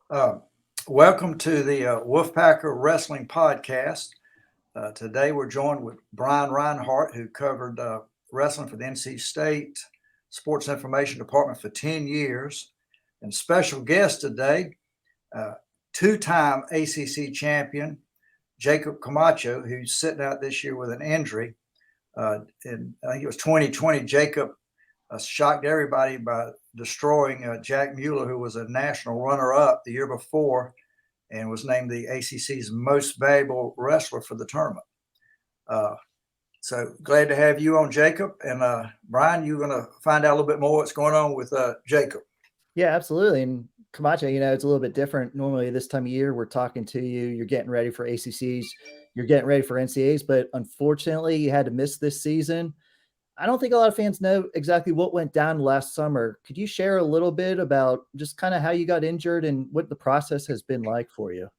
Uh, Welcome to the Wolfpacker Wrestling Podcast. Today we're joined with Brian Reinhart, who covered wrestling for the NC State Sports Information Department for 10 years. And special guest today, uh, two-time ACC champion, Jacob Camacho, who's sitting out this year with an injury. And I think it was 2020. Jacob shocked everybody by destroying Jack Mueller, who was a national runner-up the year before and was named the ACC's most valuable wrestler for the tournament. So glad to have you on, Jacob. And Brian, you're going to find out a little bit more what's going on with Jacob. Yeah, absolutely. And Camacho, it's a little bit different. Normally this time of year, we're talking to you, you're getting ready for ACCs, you're getting ready for NCAAs, but unfortunately you had to miss this season. I don't think a lot of fans know exactly what went down last summer. Could you share a little bit about just kind of how you got injured and what the process has been like for you?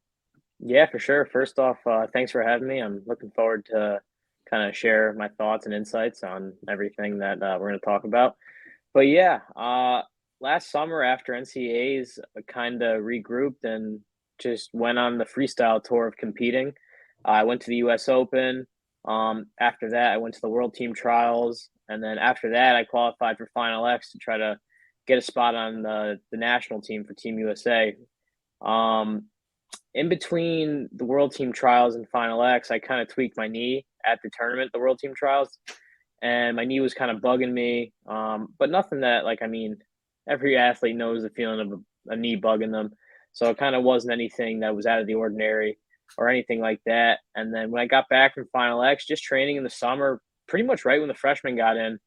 Yeah, for sure. First off, thanks for having me. I'm looking forward to kind of share my thoughts and insights on everything that we're going to talk about. But yeah, last summer after NCAAs, I kind of regrouped and just went on the freestyle tour of competing. I went to the U.S. Open. After that, I went to the World Team Trials, and then after that, I qualified for Final X to try to get a spot on the national team for Team USA. Um, in between the World Team Trials and Final X, I kind of tweaked my knee at the tournament, the World Team Trials, and my knee was kind of bugging me. But nothing that, every athlete knows the feeling of a knee bugging them. So it kind of wasn't anything that was out of the ordinary or anything like that. And then when I got back from Final X, just training in the summer, pretty much right when the freshmen got in,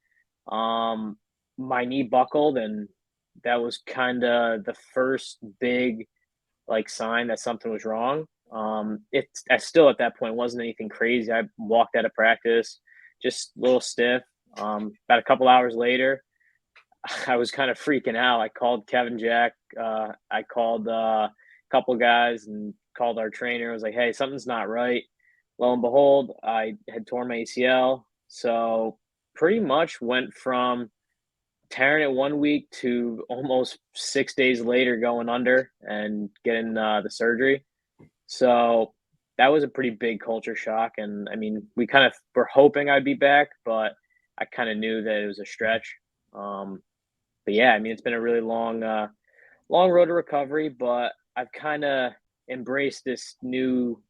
my knee buckled, and that was kind of the first big sign that something was wrong. I still at that point wasn't anything crazy. I walked out of practice, just a little stiff. About a couple hours later, I was kind of freaking out. I called Kevin Jack. I called a couple guys and called our trainer. I was like, hey, something's not right. Lo and behold, I had torn my ACL. So pretty much went from tearing it 1 week to almost 6 days later going under and getting the surgery. So that was a pretty big culture shock. And I mean, we kind of were hoping I'd be back, but I kind of knew that it was a stretch. But yeah, I mean, it's been a really long road to recovery, but I've kind of embraced this new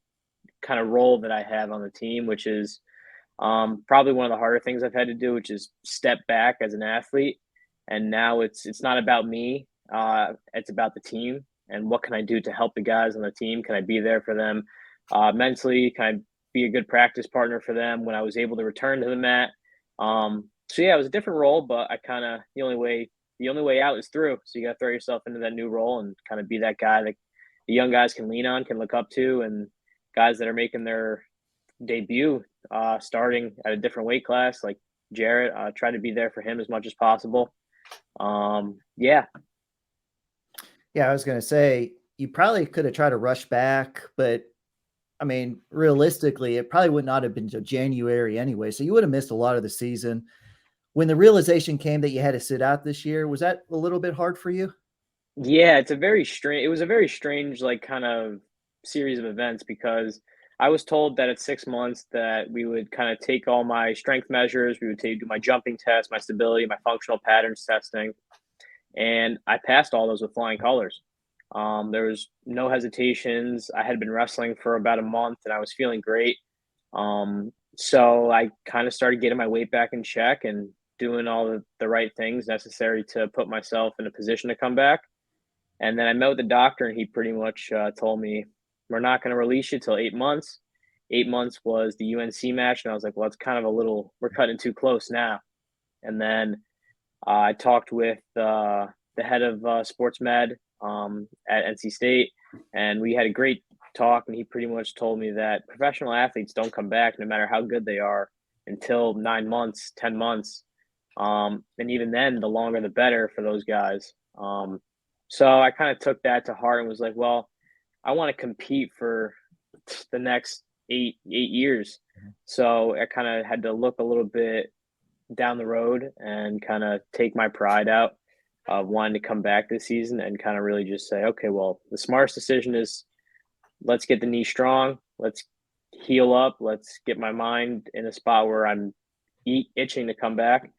kind of role that I have on the team, which is probably one of the harder things I've had to do, which is step back as an athlete. And now it's not about me. It's about the team and what can I do to help the guys on the team? Can I be there for them mentally? Can I be a good practice partner for them when I was able to return to the mat? So yeah, it was a different role, but I kind of the only way out is through. So you got to throw yourself into that new role and kind of be that guy that the young guys can lean on, can look up to, and guys that are making their debut, starting at a different weight class, like Jarrett, try to be there for him as much as possible. Yeah. Yeah, I was going to say, you probably could have tried to rush back, but I mean, realistically, it probably would not have been until January anyway. So you would have missed a lot of the season. When the realization came that you had to sit out this year, was that a little bit hard for you? Yeah, it was a very strange, kind of series of events because I was told that at 6 months that we would kind of take all my strength measures, we would do my jumping test, my stability, my functional patterns testing, and I passed all those with flying colors. There was no hesitations. I had been wrestling for about a month and I was feeling great. So I kind of started getting my weight back in check and doing all the right things necessary to put myself in a position to come back. And then I met with the doctor, and he pretty much told me, we're not going to release you till 8 months. 8 months was the UNC match. And I was like, well, it's kind of we're cutting too close now. And then I talked with the head of sports med at NC State, and we had a great talk. And he pretty much told me that professional athletes don't come back, no matter how good they are, until 9 months, 10 months. And even then, the longer the better for those guys. So I kind of took that to heart and was like, well, I want to compete for the next eight years. So I kind of had to look a little bit down the road and kind of take my pride out. wanting to come back this season and kind of really just say, okay, well, the smartest decision is let's get the knee strong, let's heal up, let's get my mind in a spot where I'm itching to come back.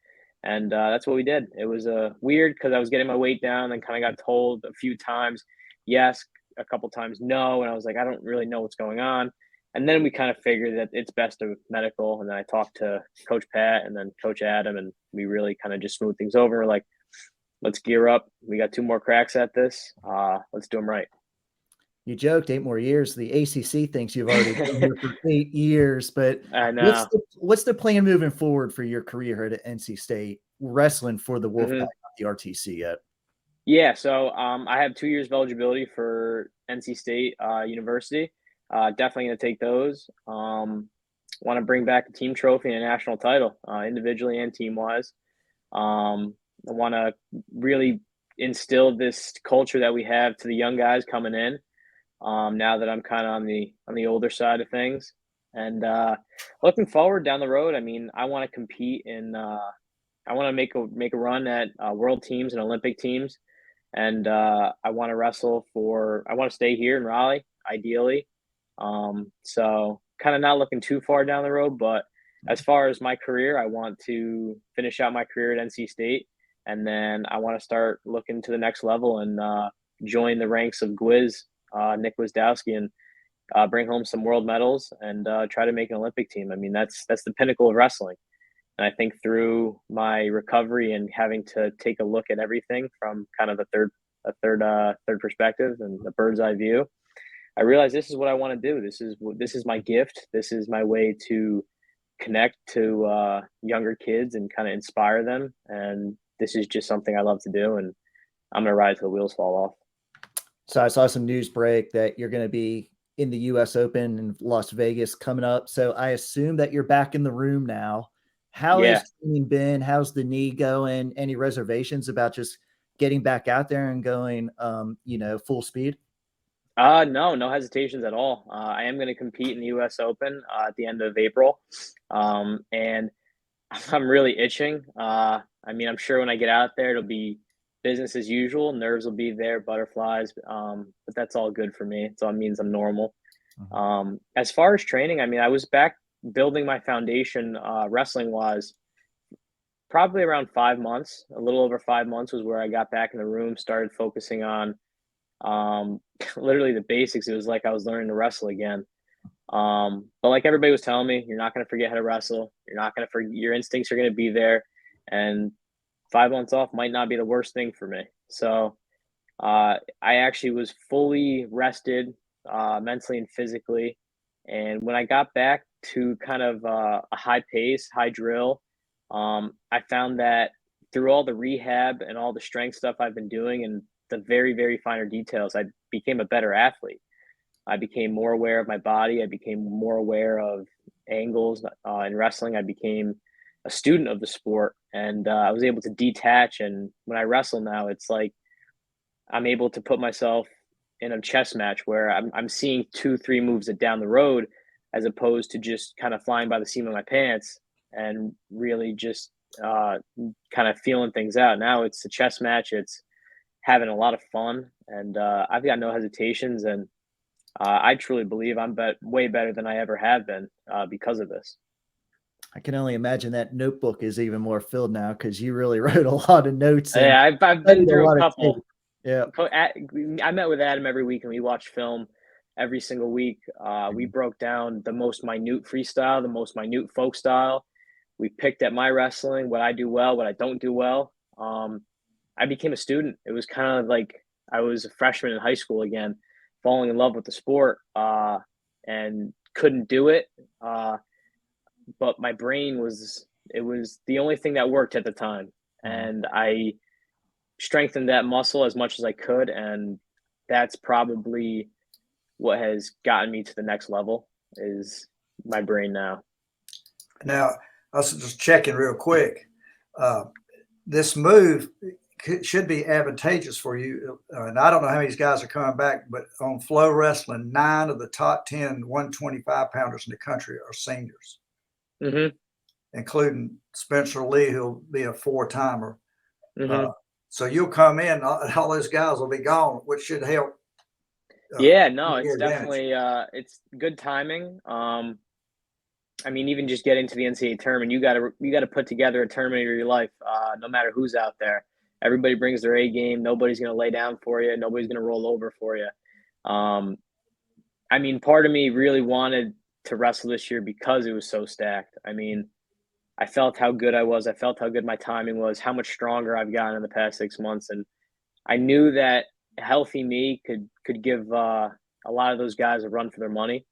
And that's what we did. It was weird because I was getting my weight down and kind of got told a few times, yes, a couple times no. And I was like, I don't really know what's going on. And then we kind of figured that it's best to medical. And then I talked to Coach Pat and then Coach Adam, and we really kind of just smoothed things over. We're like, let's gear up. We got 2 more cracks at this. Let's do them right. You joked 8 more years. The ACC thinks you've already been here for 8 years, but I know. what's the plan moving forward for your career here at NC State, wrestling for the Wolfpack, not the RTC yet? Yeah, so I have 2 years of eligibility for NC State University. Definitely going to take those. Want to bring back a team trophy and a national title, individually and team-wise. I want to really instill this culture that we have to the young guys coming in. Now that I'm kind of on the older side of things, and looking forward down the road. I mean, I want to compete in. I want to make a run at world teams and Olympic teams, and I want to wrestle for. I want to stay here in Raleigh, ideally. So kind of not looking too far down the road, but as far as my career, I want to finish out my career at NC State, and then I want to start looking to the next level and join the ranks of Gwiz. Nick Wisdowski, and bring home some world medals and try to make an Olympic team. I mean, that's the pinnacle of wrestling. And I think through my recovery and having to take a look at everything from kind of a third perspective and the bird's eye view, I realized this is what I want to do. This is my gift. This is my way to connect to younger kids and kind of inspire them. And this is just something I love to do. And I'm going to ride till the wheels fall off. So I saw some news break that you're going to be in the U.S. Open in Las Vegas coming up. So I assume that you're back in the room now. How has training been? How's the knee going? Any reservations about just getting back out there and going, full speed? No hesitations at all. I am going to compete in the U.S. Open at the end of April, and I'm really itching. I mean, I'm sure when I get out there, it'll be business as usual. Nerves will be there, butterflies, but that's all good for me. It all means I'm normal. As far as training, I mean, I was back building my foundation wrestling-wise probably around 5 months. A little over 5 months was where I got back in the room, started focusing on literally the basics. It was like I was learning to wrestle again. But like everybody was telling me, you're not going to forget how to wrestle. You're not going to forget. Your instincts are going to be there, and 5 months off might not be the worst thing for me. So I actually was fully rested mentally and physically. And when I got back to kind of a high pace, high drill, I found that through all the rehab and all the strength stuff I've been doing and the very, very finer details, I became a better athlete. I became more aware of my body. I became more aware of angles in wrestling. I became a student of the sport, and I was able to detach. And when I wrestle now, it's like I'm able to put myself in a chess match where I'm seeing 2-3 moves down the road, as opposed to just kind of flying by the seam of my pants and really just kind of feeling things out. Now it's a chess match. It's having a lot of fun, and I've got no hesitations. And I truly believe I'm way better than I ever have been because of this. I can only imagine that notebook is even more filled now because you really wrote a lot of notes. Yeah, I've been through a couple. Yeah, I met with Adam every week, and we watched film every single week. We broke down the most minute freestyle, the most minute folk style. We picked at my wrestling, what I do well, what I don't do well. I became a student. It was kind of like I was a freshman in high school again, falling in love with the sport, and couldn't do it. But my brain was the only thing that worked at the time. And I strengthened that muscle as much as I could. And that's probably what has gotten me to the next level is my brain now. Now, I was just checking real quick. This move should be advantageous for you. And I don't know how many guys are coming back, but on Flow Wrestling, 9 of the top 10 125 pounders in the country are seniors. Including Spencer Lee, who'll be a 4-timer. So you'll come in, all those guys will be gone, which should help. Yeah, no, your it's advantage. definitely it's good timing. I mean, even just getting to the NCAA tournament, you gotta put together a tournament of your life. No matter who's out there, everybody brings their A game. Nobody's gonna lay down for you. Nobody's gonna roll over for you. Um, I mean, part of me really wanted to wrestle this year because it was so stacked. I mean, I felt how good I was. I felt how good my timing was. How much stronger I've gotten in the past 6 months, and I knew that healthy me could give a lot of those guys a run for their money.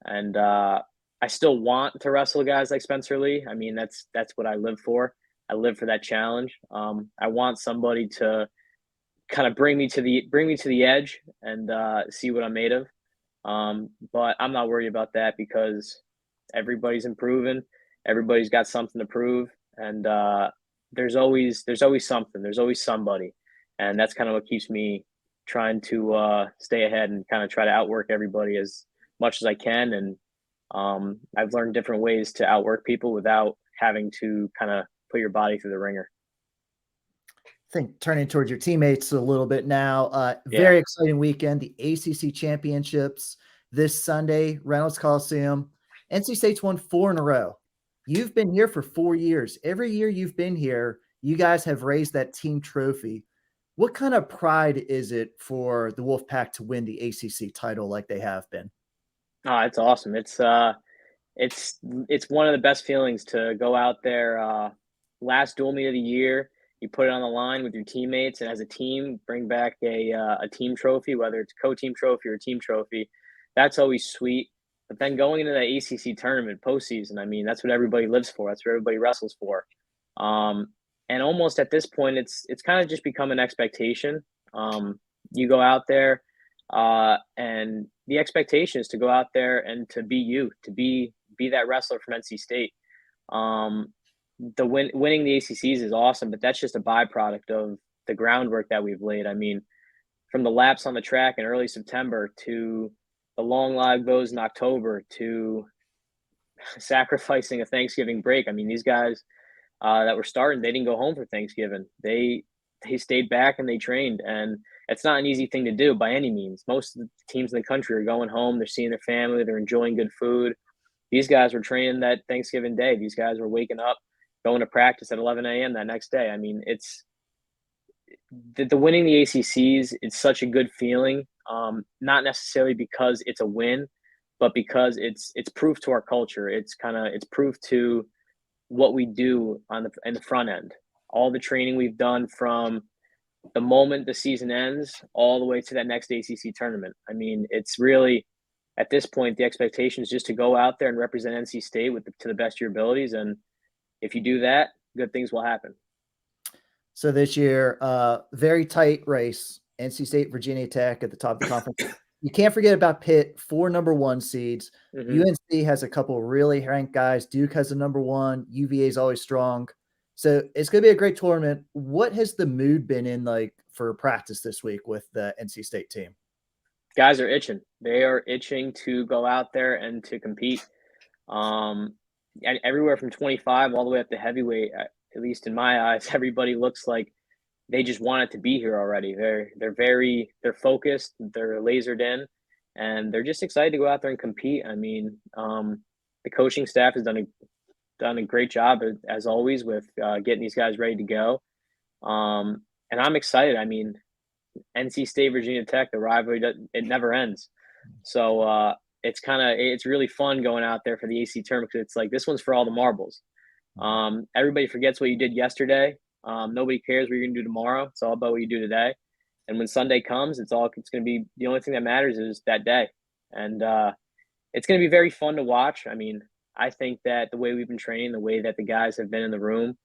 And I still want to wrestle guys like Spencer Lee. I mean, that's what I live for. I live for that challenge. I want somebody to kind of bring me to the edge and see what I'm made of. But I'm not worried about that because everybody's improving. Everybody's got something to prove, and there's always something. There's always somebody, and that's kind of what keeps me trying to stay ahead and kind of try to outwork everybody as much as I can. And I've learned different ways to outwork people without having to kind of put your body through the ringer. I think turning towards your teammates a little bit now. Yeah. Very exciting weekend. The ACC championships this Sunday, Reynolds Coliseum. NC State's won 4 in a row. You've been here for 4 years. Every year you've been here, you guys have raised that team trophy. What kind of pride is it for the Wolfpack to win the ACC title like they have been? Oh, it's awesome. It's one of the best feelings to go out there. Last dual meet of the year, you put it on the line with your teammates, and as a team, bring back a team trophy, whether it's a co-team trophy or a team trophy. That's always sweet. But then going into the ACC tournament postseason, I mean, that's what everybody lives for. That's what everybody wrestles for. And almost at this point, it's kind of just become an expectation. You go out there, and the expectation is to go out there and to be you, to be that wrestler from NC State. Winning the ACCs is awesome, but that's just a byproduct of the groundwork that we've laid. I mean, from the laps on the track in early September to the long lag goes in October to sacrificing a Thanksgiving break. I mean, these guys that were starting, they didn't go home for Thanksgiving. They stayed back and they trained, and it's not an easy thing to do by any means. Most of the teams in the country are going home. They're seeing their family. They're enjoying good food. These guys were training that Thanksgiving day. These guys were waking up, going to practice at 11 a.m. that next day. I mean, it's the winning the ACCs. It's such a good feeling. Not necessarily because it's a win, but because it's proof to our culture. It's proof to what we do in the front end. All the training we've done from the moment the season ends all the way to that next ACC tournament. I mean, it's really at this point the expectation is just to go out there and represent NC State to the best of your abilities, and if you do that, good things will happen. So this year, very tight race. NC State, Virginia Tech at the top of the conference. You can't forget about Pitt, 4 number 1 seeds. Mm-hmm. UNC has a couple really ranked guys. Duke has a number 1. UVA is always strong. So it's going to be a great tournament. What has the mood been in like for practice this week with the NC State team? Guys are itching. They are itching to go out there and to compete. And everywhere from 25 all the way up to heavyweight, at least in my eyes, everybody looks like they just wanted to be here already. They're focused, they're lasered in, and they're just excited to go out there and compete. I mean, the coaching staff has done a great job as always with getting these guys ready to go. And I'm excited. I mean, NC State, Virginia Tech, the rivalry, it never ends. So it's really fun going out there for the AC tournament because it's like this one's for all the marbles. Everybody forgets what you did yesterday. Nobody cares what you're going to do tomorrow. It's all about what you do today. And when Sunday comes, it's going to be the only thing that matters is that day. And it's going to be very fun to watch. I mean, I think that the way we've been training, the way that the guys have been in the room,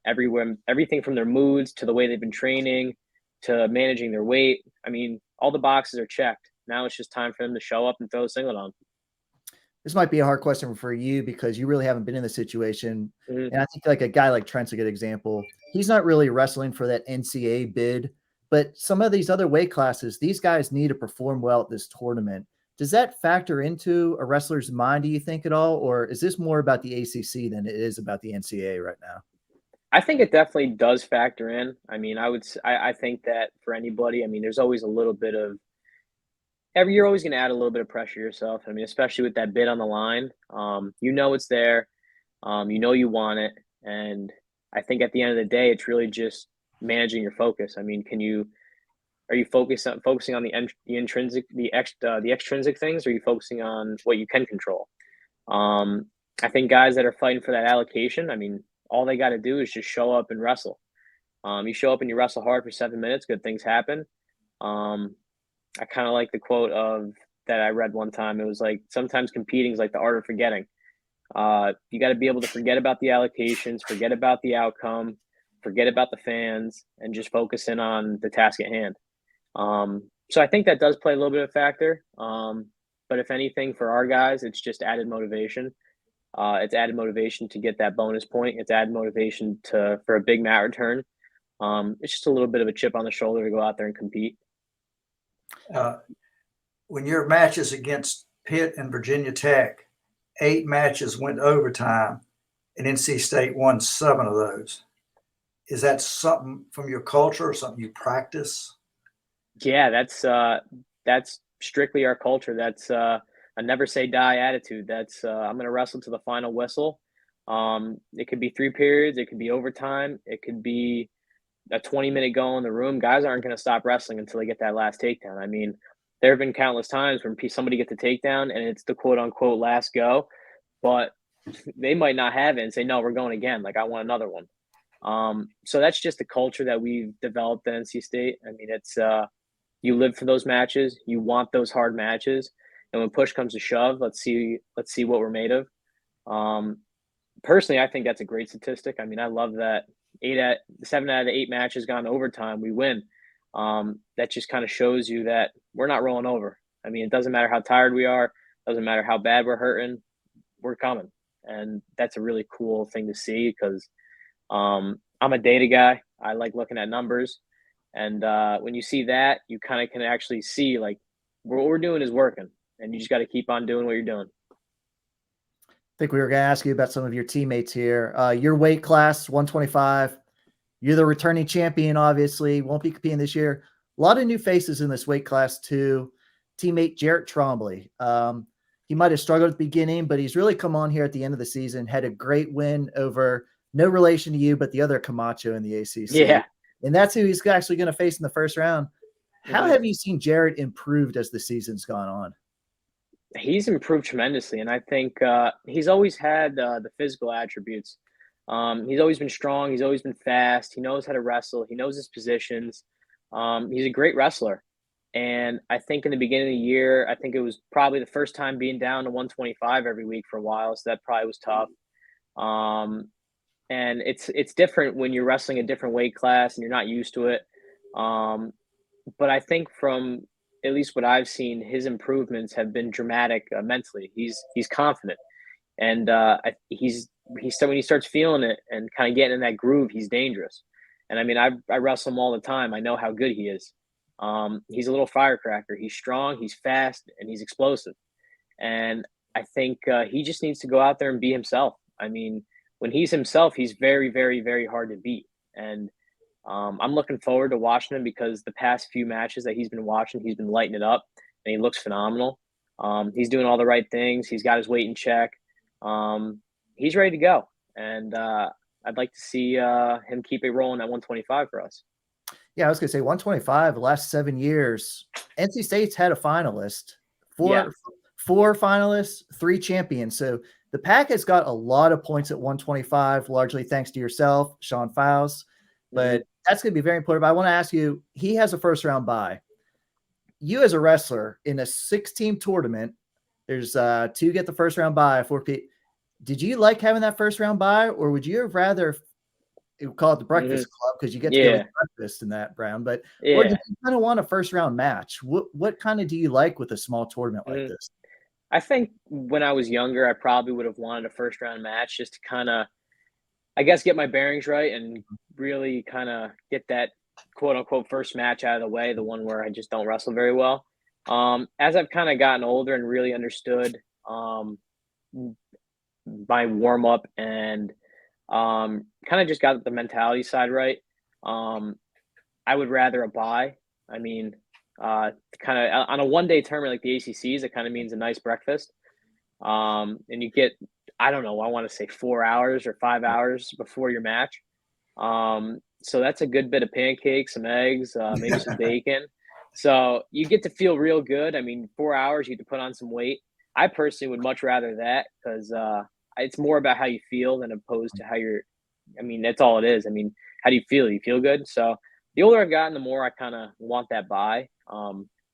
everywhere, everything from their moods to the way they've been training to managing their weight. I mean, all the boxes are checked. Now it's just time for them to show up and throw a singlet on. This might be a hard question for you because you really haven't been in the situation. Mm-hmm. And I think like a guy like Trent's a good example. He's not really wrestling for that NCAA bid, but some of these other weight classes, these guys need to perform well at this tournament. Does that factor into a wrestler's mind, do you think, at all? Or is this more about the ACC than it is about the NCAA right now? I think it definitely does factor in. I mean, I think that for anybody, I mean, there's always a little bit of every you're always going to add a little bit of pressure yourself. I mean, especially with that bid on the line. You know it's there. You know you want it, and I think at the end of the day, it's really just managing your focus. I mean, are you focusing on the intrinsic the extrinsic things, or are you focusing on what you can control? Um, I think guys that are fighting for that allocation, I mean, all they got to do is just show up and wrestle. You show up and you wrestle hard for 7 minutes, good things happen. Um, I kind of like the quote of that I read one time. It was like sometimes competing is like the art of forgetting. You got to be able to forget about the allocations, forget about the outcome, forget about the fans, and just focus in on the task at hand. So I think that does play a little bit of a factor. But if anything, for our guys, it's just added motivation. It's added motivation to get that bonus point. It's added motivation for a big mat return. It's just a little bit of a chip on the shoulder to go out there and compete. When your matches against Pitt and Virginia Tech, 8 matches went overtime, and NC State won 7 of those. Is that something from your culture or something you practice? Yeah, that's strictly our culture. That's a never say die attitude. That's I'm gonna wrestle to the final whistle. It could be 3 periods, it could be overtime, it could be a 20-minute go in the room. Guys aren't gonna stop wrestling until they get that last takedown. I mean, there have been countless times when somebody gets a takedown and it's the quote unquote last go, but they might not have it and say, no, we're going again. Like I want another one. So that's just the culture that we've developed at NC State. I mean, it's you live for those matches, you want those hard matches, and when push comes to shove, let's see what we're made of. Personally, I think that's a great statistic. I mean, I love that 7 out of the 8 matches gone to overtime, we win. That just kind of shows you that we're not rolling over. I mean, it doesn't matter how tired we are, doesn't matter how bad we're hurting, we're coming. And that's a really cool thing to see because I'm a data guy. I like looking at numbers. And when you see that, you kind of can actually see like what we're doing is working. And you just got to keep on doing what you're doing. I think we were going to ask you about some of your teammates here. Your weight class, 125. You're the returning champion, obviously. Won't be competing this year. A lot of new faces in this weight class, too. Teammate Jarrett Trombley. He might have struggled at the beginning, but he's really come on here at the end of the season. Had a great win over no relation to you, but the other Camacho in the ACC. Yeah. And that's who he's actually going to face in the first round. How have you seen Jarrett improved as the season's gone on? He's improved tremendously, and I think he's always had the physical attributes. He's always been strong. He's always been fast. He knows how to wrestle. He knows his positions. He's a great wrestler. And I think in the beginning of the year, I think it was probably the first time being down to 125 every week for a while, so that probably was tough. And it's different when you're wrestling a different weight class and you're not used to it. But I think from at least what I've seen, his improvements have been dramatic mentally. He's confident, and he's when he starts feeling it and kind of getting in that groove, he's dangerous. And I mean, I wrestle him all the time. I know how good he is. He's a little firecracker. He's strong, he's fast, and he's explosive. And I think he just needs to go out there and be himself. I mean, when he's himself, he's very, very, very hard to beat. And I'm looking forward to watching him because the past few matches that he's been watching, he's been lighting it up, and he looks phenomenal. He's doing all the right things. He's got his weight in check. He's ready to go. And I'd like to see him keep it rolling at 125 for us. Yeah, I was going to say 125, the last 7 years, NC State's had a finalist, four finalists, 3 champions. So the Pack has got a lot of points at 125, largely thanks to yourself, Sean Files. But that's going to be very important. But I want to ask you, he has a first round bye. You as a wrestler in a 6-team tournament, there's 2 get the first round bye, 4 people. Did you like having that first round bye, or would you have rather call it the breakfast club because you get to go to breakfast in that round? But or did you kind of want a first round match? What kind of do you like with a small tournament like this? I think when I was younger, I probably would have wanted a first round match just to kind of, I guess, get my bearings right and really kind of get that quote unquote first match out of the way, the one where I just don't wrestle very well. As I've kind of gotten older and really understood my warm up and Kind of just got the mentality side right. I would rather a bye. I mean, kind of on a 1-day tournament like the ACCs, it kind of means a nice breakfast. And you get, I don't know, I want to say 4 hours or 5 hours before your match. So that's a good bit of pancakes, some eggs, maybe some bacon. So you get to feel real good. I mean, 4 hours, you get to put on some weight. I personally would much rather that because it's more about how you feel than opposed to how you're. I mean, that's all it is. I mean, how do you feel? You feel good. So the older I've gotten, the more I kind of want that bye.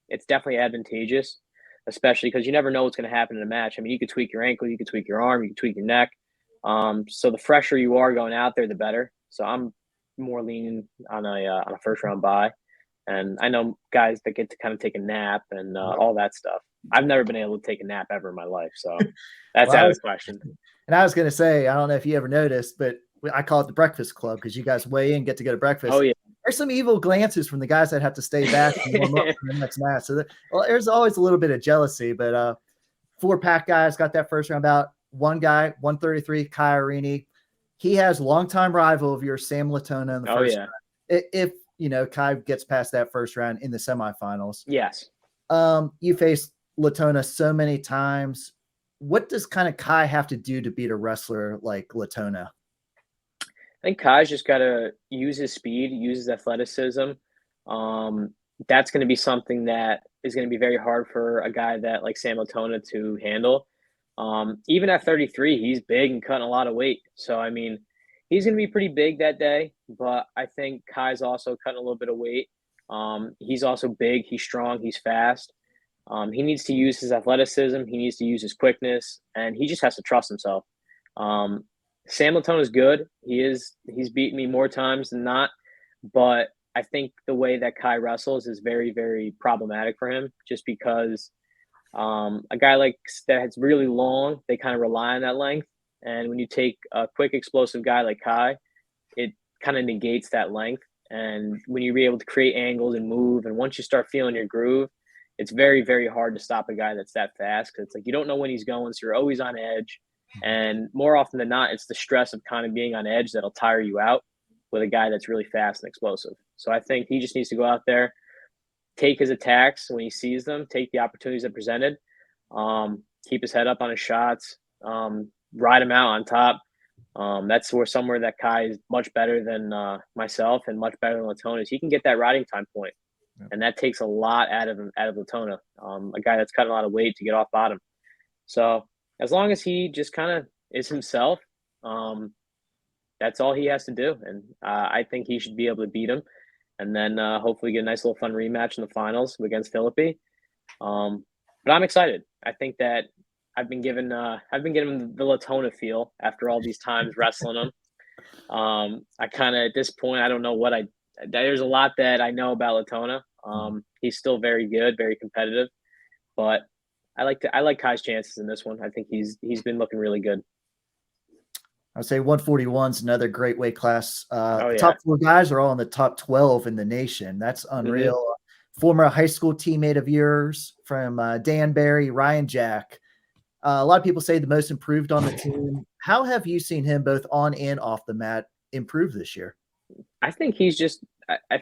It's definitely advantageous, especially because you never know what's going to happen in a match. I mean, you could tweak your ankle, you could tweak your arm, you could tweak your neck. So the fresher you are going out there, the better. So I'm more leaning on a first round bye. And I know guys that get to kind of take a nap and all that stuff. I've never been able to take a nap ever in my life, so that's Well, out of the question. And I was going to say, I don't know if you ever noticed, but I call it the Breakfast Club because you guys weigh in, get to go to breakfast. Oh yeah, There's some evil glances from the guys that have to stay back and warm up for the next match. So there's always a little bit of jealousy, but 4-pack guys got that first round bout. One guy, 133, Kai Arini. He has longtime rival of yours, Sam Latona, in the first round. If Kai gets past that first round in the semifinals. Yes. You faced Latona so many times. What does kind of Kai have to do to beat a wrestler like Latona? I think Kai's just got to use his speed, use his athleticism. That's going to be something that is going to be very hard for a guy that like Sam Latona to handle. Even at 33, he's big and cutting a lot of weight. So, I mean, he's going to be pretty big that day, but I think Kai's also cutting a little bit of weight. He's also big, he's strong, he's fast. He needs to use his athleticism. He needs to use his quickness, and he just has to trust himself. Sam Latona is good. He's beaten me more times than not, but I think the way that Kai wrestles is very, very problematic for him just because a guy like that's really long, they kind of rely on that length. And when you take a quick, explosive guy like Kai, it kind of negates that length. And when you're able to create angles and move, and once you start feeling your groove, it's very, very hard to stop a guy that's that fast because it's like you don't know when he's going, so you're always on edge. And more often than not, it's the stress of kind of being on edge that'll tire you out with a guy that's really fast and explosive. So I think he just needs to go out there, take his attacks when he sees them, take the opportunities that presented, keep his head up on his shots, ride him out on top. That's somewhere that Kai is much better than myself and much better than Latona. He can get that riding time point. And that takes a lot out of Latona, a guy that's cutting a lot of weight to get off bottom. So as long as he just kind of is himself, that's all he has to do. And I think he should be able to beat him. And then hopefully get a nice little fun rematch in the finals against Philippi. But I'm excited. I think that I've been given the Latona feel after all these times wrestling him. I kind of at this point, I don't know what there's a lot that I know about Latona. He's still very good, very competitive, but I like Kai's chances in this one. I think he's been looking really good. I would say 141 is another great weight class. Yeah. Top 4 guys are all in the top 12 in the nation. That's unreal. Mm-hmm. Former high school teammate of yours from Danbury, Ryan Jack. A lot of people say the most improved on the team. How have you seen him both on and off the mat improve this year? I think he's just,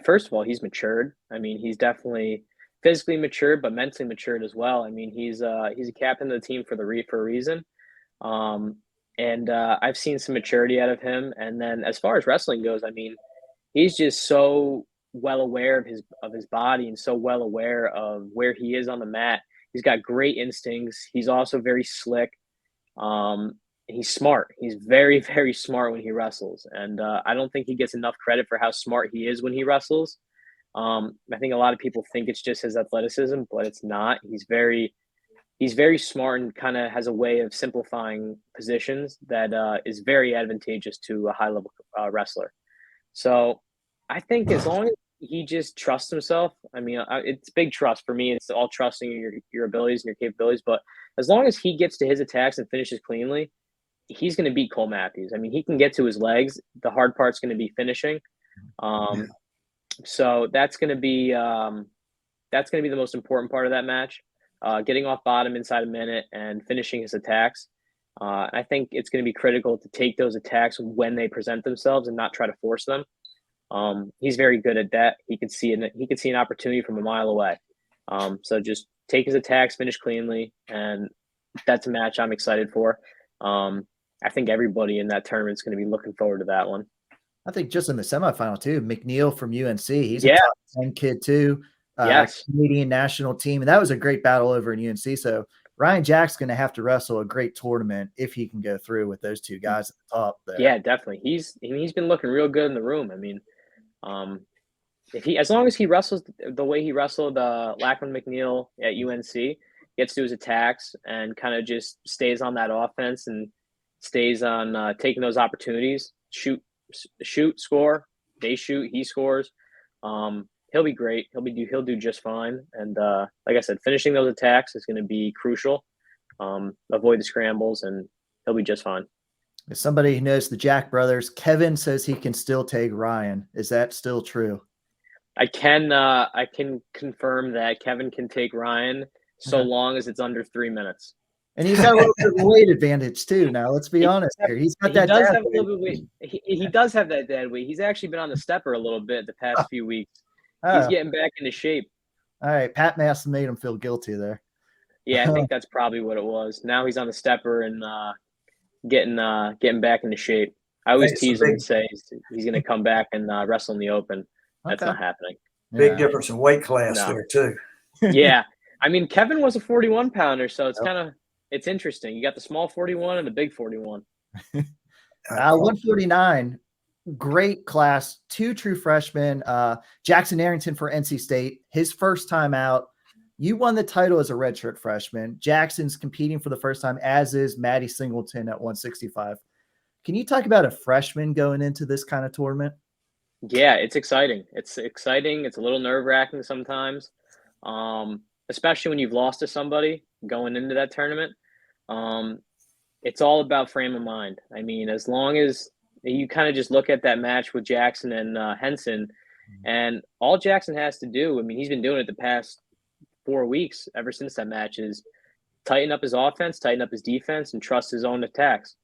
first of all, he's matured. I mean, he's definitely physically matured, but mentally matured as well. I mean, he's a captain of the team for a reason. And I've seen some maturity out of him. And then as far as wrestling goes, I mean, he's just so well aware of his body and so well aware of where he is on the mat. He's got great instincts. He's also very slick. He's smart. He's very, very smart when he wrestles. And I don't think he gets enough credit for how smart he is when he wrestles. I think a lot of people think it's just his athleticism, but it's not. He's very smart and kind of has a way of simplifying positions that is very advantageous to a high-level wrestler. So I think as long as he just trusts himself, I mean, it's big trust for me. It's all trusting your abilities and your capabilities. But as long as he gets to his attacks and finishes cleanly, he's going to beat Cole Matthews. I mean, he can get to his legs. The hard part's going to be finishing. So that's going to be the most important part of that match. Getting off bottom inside a minute and finishing his attacks. I think it's going to be critical to take those attacks when they present themselves and not try to force them. He's very good at that. He can see an opportunity from a mile away. So just take his attacks, finish cleanly, and that's a match I'm excited for. I think everybody in that tournament is going to be looking forward to that one. I think just in the semifinal too, McNeil from UNC, he's Yeah. a top 10 kid too. Yes. Canadian national team, and that was a great battle over in UNC. So Ryan Jack's going to have to wrestle a great tournament if he can go through with those two guys at the top there. Yeah, definitely. He's been looking real good in the room. I mean, as long as he wrestles the way he wrestled Lackman McNeil at UNC, gets to his attacks and kind of just stays on that offense and stays on taking those opportunities, shoot, score. They shoot, he scores. He'll be great. He'll do just fine. And like I said, finishing those attacks is going to be crucial. Avoid the scrambles, and he'll be just fine. As somebody who knows the Jack brothers, Kevin says he can still take Ryan. Is that still true? I can confirm that Kevin can take Ryan so long as it's under 3 minutes. And he's got a little bit of weight advantage too. Now, let's be honest here. He's got that. He does have a little bit of weight. He does have that dead weight. He's actually been on the stepper a little bit the past few weeks. He's getting back into shape. All right, Pat Mass made him feel guilty there. Yeah, I think that's probably what it was. Now he's on the stepper and getting back into shape. I always tease him and say he's going to come back and wrestle in the open. That's not happening. Big difference in weight class there too. Yeah, I mean Kevin was a 41 pounder, so it's interesting. You got the small 41 and the big 41. 149. Great class, 2 true freshmen. Jackson Arrington for NC State, his first time out. You won the title as a redshirt freshman. Jackson's competing for the first time, as is Maddie Singleton at 165. Can you talk about a freshman going into this kind of tournament? Yeah, it's exciting. It's exciting. It's a little nerve-wracking sometimes, especially when you've lost to somebody going into that tournament. It's all about frame of mind. I mean, as long as you kind of just look at that match with Jackson and Henson, and all Jackson has to do, I mean, he's been doing it the past 4 weeks ever since that match, is tighten up his offense, tighten up his defense, and trust his own attacks.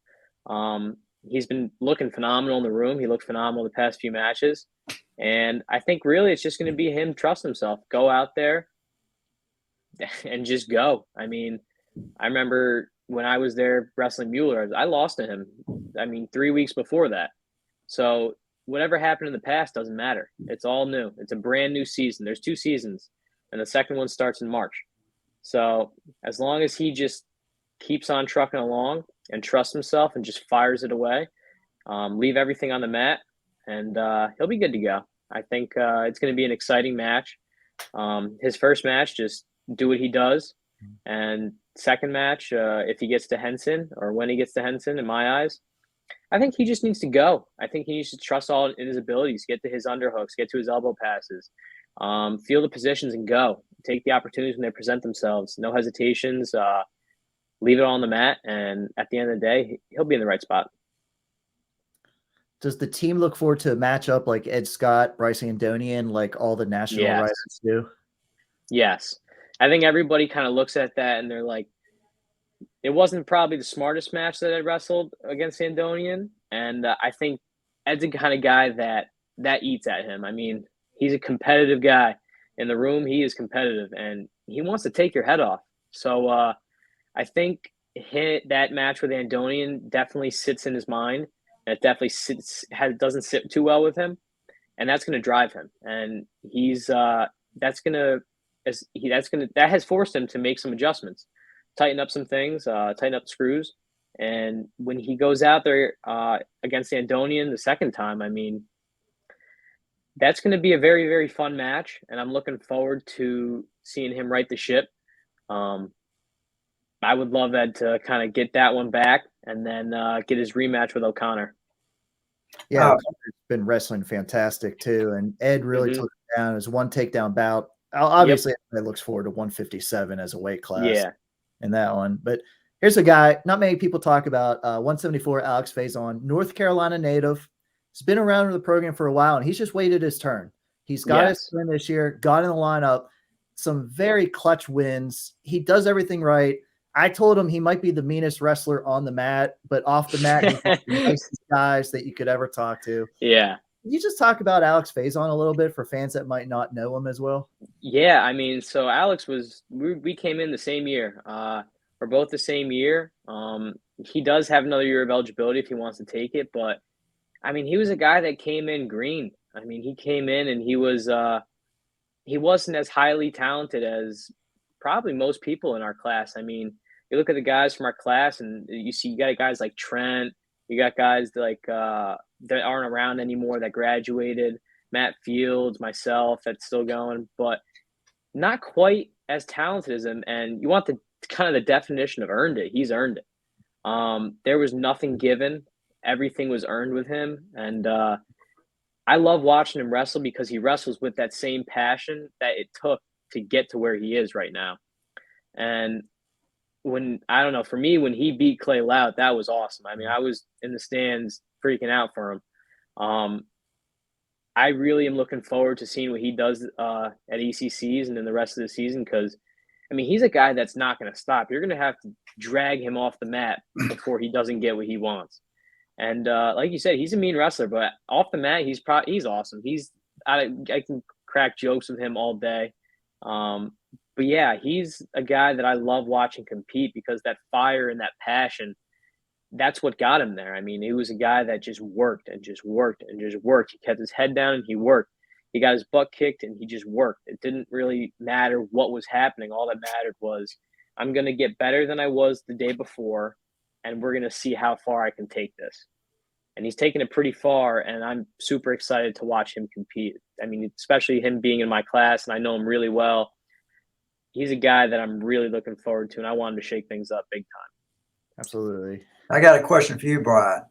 He's been looking phenomenal in the room. He looked phenomenal the past few matches. And I think really it's just going to be him trust himself, go out there and just go. I mean, I remember when I was there wrestling Mueller, I lost to him, 3 weeks before that. So whatever happened in the past doesn't matter. It's all new. It's a brand new season. There's 2 seasons, and the second one starts in March. So as long as he just keeps on trucking along and trusts himself and just fires it away, leave everything on the mat, and he'll be good to go. I think it's going to be an exciting match. His first match, just do what he does. And second match, if he gets to Henson, or when he gets to Henson, in my eyes, I think he just needs to go. I think he needs to trust all in his abilities, get to his underhooks, get to his elbow passes, feel the positions and go. Take the opportunities when they present themselves. No hesitations. Leave it all on the mat, and at the end of the day, he'll be in the right spot. Does the team look forward to a matchup like Ed Scott, Bryce Andonian, like all the national writers do? Yes. I think everybody kind of looks at that and they're like, it wasn't probably the smartest match that Ed wrestled against Andonian. And I think Ed's the kind of guy that eats at him. I mean, he's a competitive guy. In the room, he is competitive, and he wants to take your head off. So I think that match with Andonian definitely sits in his mind. And it definitely doesn't sit too well with him, and that's going to drive him. And that has forced him to make some adjustments, tighten up some things, tighten up screws. And when he goes out there against Andonian the second time, I mean, that's going to be a very, very fun match, and I'm looking forward to seeing him right the ship. I would love Ed to kind of get that one back and then get his rematch with O'Connor. Yeah, O'Connor's been wrestling fantastic too, and Ed really took it down as one takedown bout. Obviously, everybody looks forward to 157 as a weight class in that one. But here's a guy not many people talk about, 174, Alex Faison, North Carolina native. He's been around the program for a while, and he's just waited his turn. He's got his win this year, got in the lineup, some very clutch wins. He does everything right. I told him he might be the meanest wrestler on the mat, but off the mat, he's one of the nicest guys that you could ever talk to. Yeah. Can you just talk about Alex Faison a little bit for fans that might not know him as well? Yeah, I mean, so Alex we came in the same year. We're both the same year. He does have another year of eligibility if he wants to take it, but I mean, he was a guy that came in green. I mean, he came in and he wasn't as highly talented as probably most people in our class. I mean, you look at the guys from our class and you got guys like Trent, you got guys like that aren't around anymore that graduated, Matt Fields, myself that's still going, but not quite as talented as him. And you want the kind of the definition of earned it. He's earned it. There was nothing given. Everything was earned with him. And I love watching him wrestle because he wrestles with that same passion that it took to get to where he is right now. And I don't know, for me, when he beat Clay Loud, that was awesome. I mean, I was in the stands freaking out for him. I really am looking forward to seeing what he does at ACCs and then the rest of the season because, I mean, he's a guy that's not going to stop. You're going to have to drag him off the mat before he doesn't get what he wants. And like you said, he's a mean wrestler, but off the mat, he's awesome. I can crack jokes with him all day. But yeah, he's a guy that I love watching compete because that fire and that passion, that's what got him there. I mean, he was a guy that just worked and just worked and just worked. He kept his head down and he worked. He got his butt kicked and he just worked. It didn't really matter what was happening. All that mattered was I'm going to get better than I was the day before, and we're going to see how far I can take this. And he's taken it pretty far, and I'm super excited to watch him compete. I mean, especially him being in my class, and I know him really well. He's a guy that I'm really looking forward to, and I want him to shake things up big time. Absolutely. I got a question for you, Brian,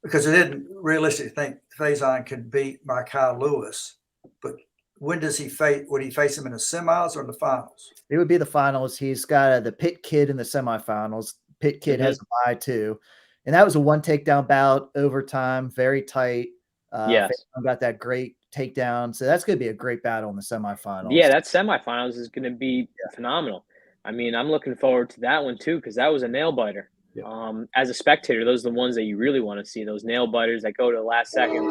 because I didn't realistically think Faison could beat my Kyle Lewis, but when does would he face him in the semis or the finals? It would be the finals. He's got the Pitt Kid in the semifinals. Pitt Kid has a bye too. And that was a one takedown bout, overtime, very tight. Yes. Faison got that great takedown. So that's going to be a great battle in the semifinals. Yeah, that semifinals is going to be phenomenal. I mean, I'm looking forward to that one too because that was a nail biter. Yeah. As a spectator, those are the ones that you really want to see, those nail biters that go to the last second.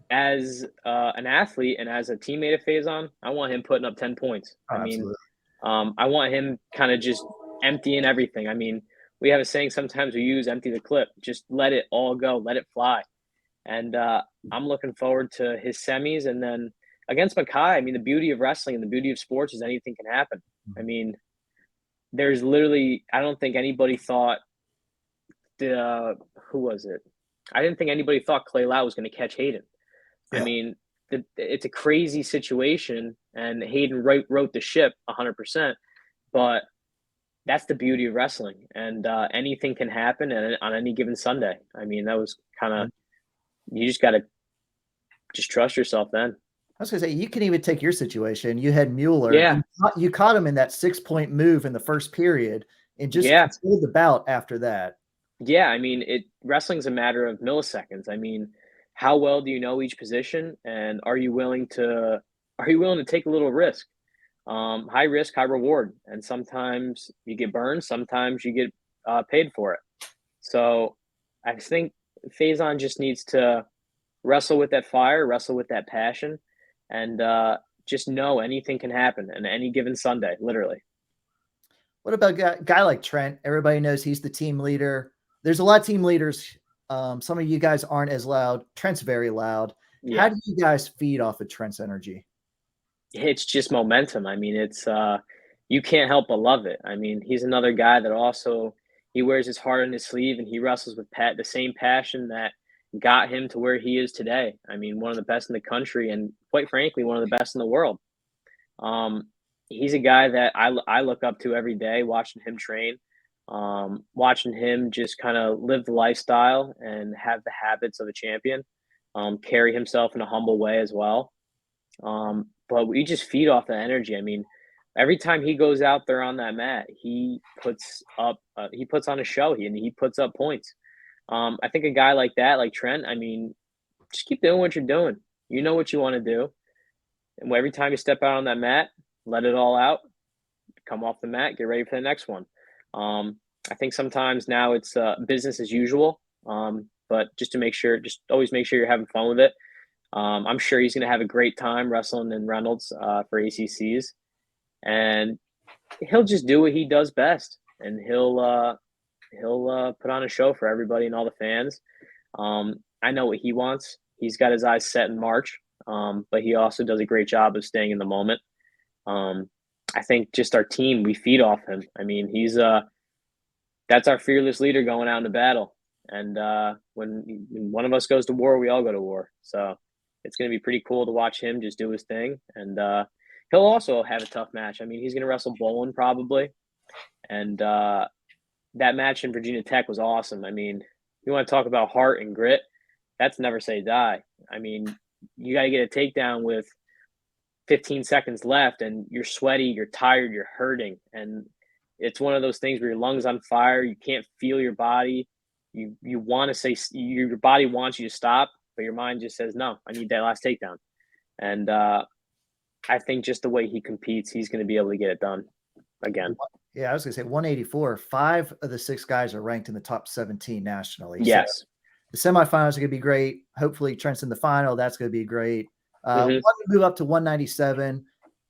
As an athlete and as a teammate of Faison, I want him putting up 10 points. Oh, I mean, I want him kind of just emptying everything. I mean, we have a saying sometimes we use empty the clip. Just let it all go. Let it fly. And I'm looking forward to his semis. And then against Makai, I mean, the beauty of wrestling and the beauty of sports is anything can happen. I mean, there's literally – I don't think anybody thought who was it? I didn't think anybody thought Clay Lau was going to catch Hayden. Yeah. I mean, it's a crazy situation, and Hayden wrote the ship 100%. But that's the beauty of wrestling, and anything can happen on any given Sunday. I mean, that was kind of you just got to just trust yourself then. I was going to say, you can even take your situation. You had Mueller. Yeah. You caught him in that 6-point move in the first period and just controlled the bout after that. Yeah, I mean, wrestling's a matter of milliseconds. I mean, how well do you know each position, and are you willing to take a little risk? High risk, high reward. And sometimes you get burned, sometimes you get paid for it. So I think Faison just needs to wrestle with that fire, wrestle with that passion, and just know anything can happen on any given Sunday, literally. What about a guy like Trent? Everybody knows he's the team leader. There's a lot of team leaders. Some of you guys aren't as loud. Trent's very loud. Yeah. How do you guys feed off of Trent's energy? It's just momentum. I mean, it's you can't help but love it. I mean, he's another guy that also he wears his heart on his sleeve, and he wrestles with the same passion that got him to where he is today. I mean, one of the best in the country, and quite frankly, one of the best in the world. He's a guy that I look up to every day, watching him train, watching him just kind of live the lifestyle and have the habits of a champion, carry himself in a humble way as well. But we just feed off the energy. I mean, every time he goes out there on that mat, he puts on a show. He puts up points. I think a guy like that, like Trent, I mean, just keep doing what you're doing. You know what you want to do. And every time you step out on that mat, let it all out. come off the mat, get ready for the next one. I think sometimes now it's business as usual, but just always make sure you're having fun with it. I'm sure he's going to have a great time wrestling in Reynolds for ACCs, and he'll just do what he does best, and he'll put on a show for everybody and all the fans. I know what he wants. He's got his eyes set in March, but he also does a great job of staying in the moment. I think just our team, we feed off him. I mean, that's our fearless leader going out into battle. And when one of us goes to war, we all go to war. So it's going to be pretty cool to watch him just do his thing. And he'll also have a tough match. I mean, he's going to wrestle Bolin probably. And that match in Virginia Tech was awesome. I mean, you want to talk about heart and grit, that's never say die. I mean, you got to get a takedown with 15 seconds left and you're sweaty, you're tired, you're hurting. And it's one of those things where your lungs on fire, you can't feel your body. You want to say, your body wants you to stop, but your mind just says, no, I need that last takedown. And I think just the way he competes, he's going to be able to get it done again. Yeah, I was going to say 184. 5 of the 6 guys are ranked in the top 17 nationally. Yes. So the semifinals are going to be great. Hopefully Trent's in the final. That's going to be great. Let me move up to 197.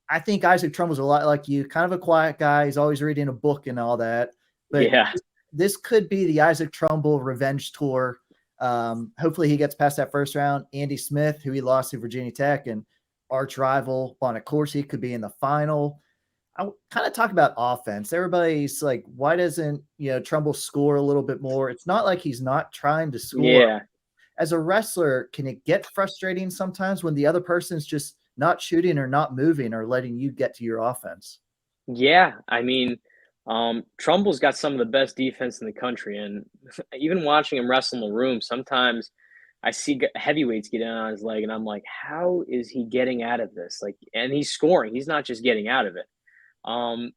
I think Isaac Trumbull's a lot like you, kind of a quiet guy. He's always reading a book and all that. But yeah, this could be the Isaac Trumbull revenge tour. Hopefully he gets past that first round. Andy Smith, who he lost to Virginia Tech, and arch rival Bonacorsi could be in the final. I kind of talk about offense. Everybody's like, why doesn't Trumbull score a little bit more? It's not like he's not trying to score. Yeah. As a wrestler, can it get frustrating sometimes when the other person's just not shooting or not moving or letting you get to your offense? Yeah, I mean, Trumbull's got some of the best defense in the country, and even watching him wrestle in the room, sometimes I see heavyweights get in on his leg, and I'm like, how is he getting out of this? Like, and he's scoring. He's not just getting out of it. And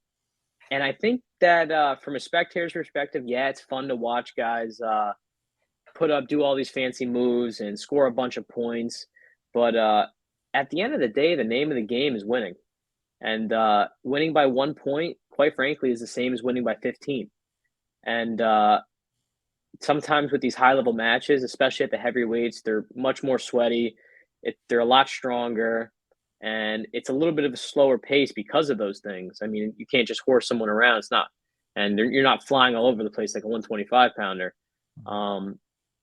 I think that from a spectator's perspective, yeah, it's fun to watch guys do all these fancy moves and score a bunch of points. But at the end of the day, the name of the game is winning. And winning by 1 point, quite frankly, is the same as winning by 15. And sometimes with these high-level matches, especially at the heavyweights, they're much more sweaty. They're a lot stronger. And it's a little bit of a slower pace because of those things. I mean, you can't just horse someone around. It's not. And you're not flying all over the place like a 125-pounder.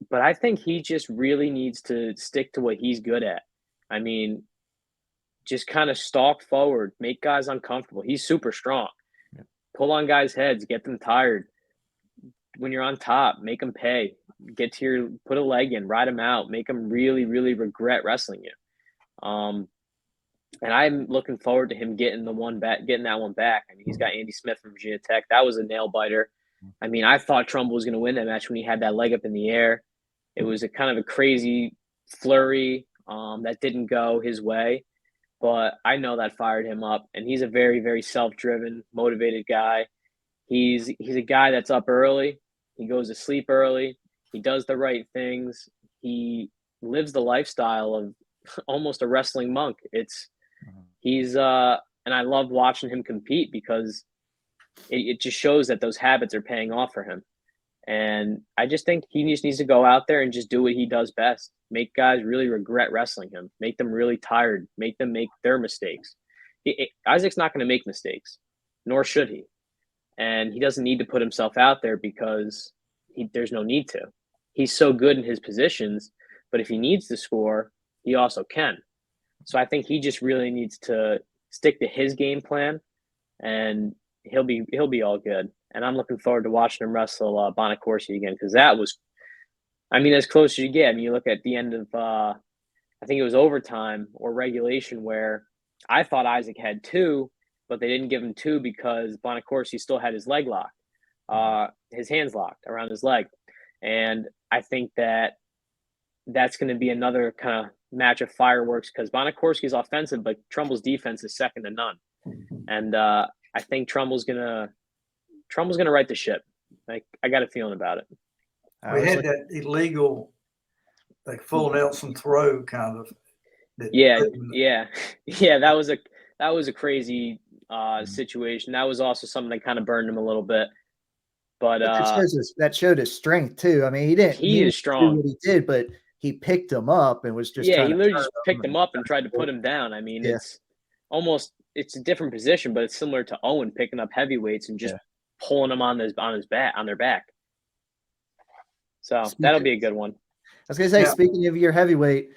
But I think he just really needs to stick to what he's good at. I mean, just kind of stalk forward, make guys uncomfortable. He's super strong. Yeah. Pull on guys' heads, get them tired. When you're on top, make them pay. Put a leg in, ride them out, make them really, really regret wrestling you. And I'm looking forward to him getting that one back. I mean, he's got Andy Smith from Virginia Tech. That was a nail biter. I mean, I thought Trumbull was going to win that match when he had that leg up in the air. It was a kind of a crazy flurry that didn't go his way, but I know that fired him up. And he's a very, very self-driven, motivated guy. He's a guy that's up early. He goes to sleep early. He does the right things. He lives the lifestyle of almost a wrestling monk. And I love watching him compete because it just shows that those habits are paying off for him. And I just think he just needs to go out there and just do what he does best. Make guys really regret wrestling him. Make them really tired. Make them make their mistakes. Isaac's not going to make mistakes, nor should he. And he doesn't need to put himself out there because there's no need to. He's so good in his positions, but if he needs to score, he also can. So I think he just really needs to stick to his game plan, and he'll be all good. And I'm looking forward to watching him wrestle Bonacorsi again, because that was, I mean, as close as you get. I mean, you look at the end of, I think it was overtime or regulation, where I thought Isaac had 2, but they didn't give him 2 because Bonacorsi still had his leg locked, his hands locked around his leg. And I think that's going to be another kind of match of fireworks, because Bonacorsi is offensive, but Trumbull's defense is second to none. And I think Trumbull's gonna right the ship. Like, I got a feeling about it. We had that illegal, like, full Nelson throw kind of. Yeah. That was a crazy situation. That was also something that kind of burned him a little bit. But that showed his strength too. I mean, he didn't he mean is to do strong. what he did, but he picked him up and was just Yeah, trying he to literally turn just picked him up and tried to put him down. I mean, Yeah. it's a different position, but it's similar to Owen picking up heavyweights and just pulling them on their back. So that'll be a good one. I was gonna say, speaking of your heavyweight,